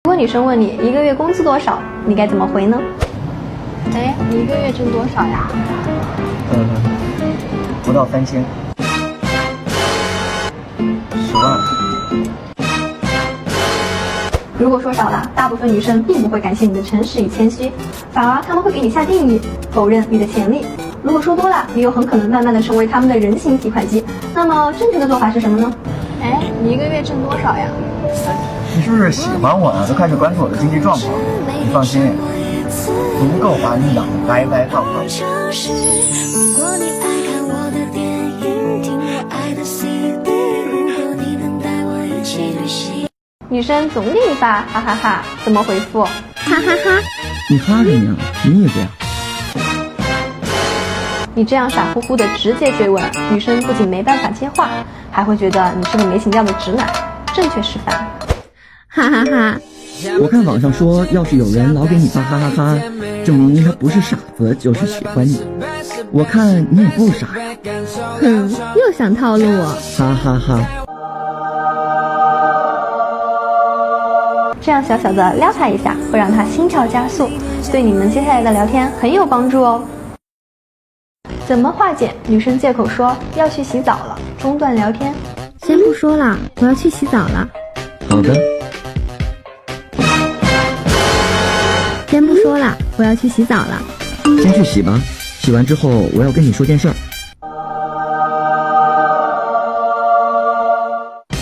如果女生问你一个月工资多少，你该怎么回呢？哎，你一个月挣多少呀？不到3000。10万。如果说少了，大部分女生并不会感谢你的诚实与谦虚，反而他们会给你下定义，否认你的潜力。如果说多了，你又很可能慢慢的成为他们的人形提款机。那么正确的做法是什么呢？哎，你一个月挣多少呀？你是不是喜欢我呀？都开始关注我的经济状况了。你放心，足够把你养得白白胖胖。女生总给你发哈哈哈，怎么回复？哈哈哈！你哈什么呀？你也这样？你这样傻乎乎的直接追问，女生不仅没办法接话，还会觉得你是个没情调的直男。正确示范。哈哈哈！我看网上说，要是有人老给你发哈哈哈，证明他不是傻子就是喜欢你。我看你也不傻呀。哼，又想套路我。哈哈哈！这样小小的撩他一下，会让他心跳加速，对你们接下来的聊天很有帮助哦。怎么化解女生借口说要去洗澡了，中断聊天？先不说了，我要去洗澡了。好的。先不说了，我要去洗澡了。先去洗吧，洗完之后我要跟你说件事儿。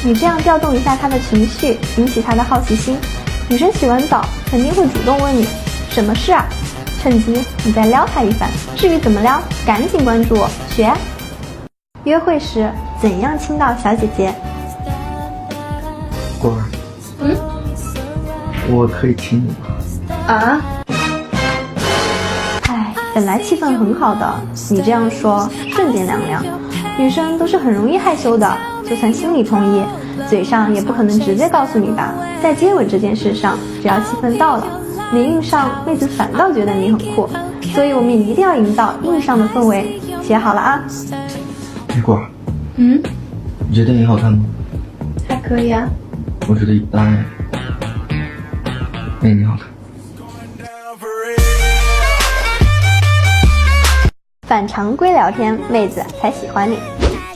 你这样调动一下她的情绪，引起她的好奇心，女生洗完澡肯定会主动问你什么事啊，趁机你再撩她一番。至于怎么撩，赶紧关注我学啊。约会时怎样亲到小姐姐？果儿，我可以亲你吗？啊？哎，本来气氛很好的，你这样说瞬间凉凉。女生都是很容易害羞的，就算心里同意，嘴上也不可能直接告诉你吧。在接吻这件事上，只要气氛到了，你硬上，妹子反倒觉得你很酷。所以我们一定要营造硬上的氛围。写好了啊。果儿，你觉得电影好看吗？还可以啊。我觉得一般。没你好看。反常规聊天，妹子才喜欢你。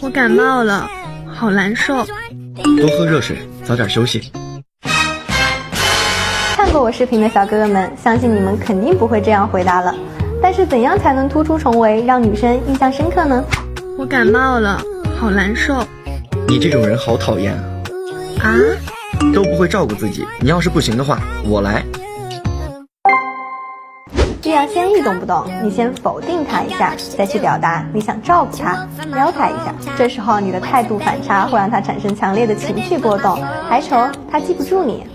我感冒了，好难受。多喝热水，早点休息。看过我视频的小哥哥们，相信你们肯定不会这样回答了。但是怎样才能突出重围，让女生印象深刻呢？我感冒了，好难受。你这种人好讨厌啊！啊？都不会照顾自己，你要是不行的话，我来。这样先易懂不懂？你先否定他一下，再去表达你想照顾他，撩他一下。这时候你的态度反差会让他产生强烈的情绪波动，还愁他记不住你。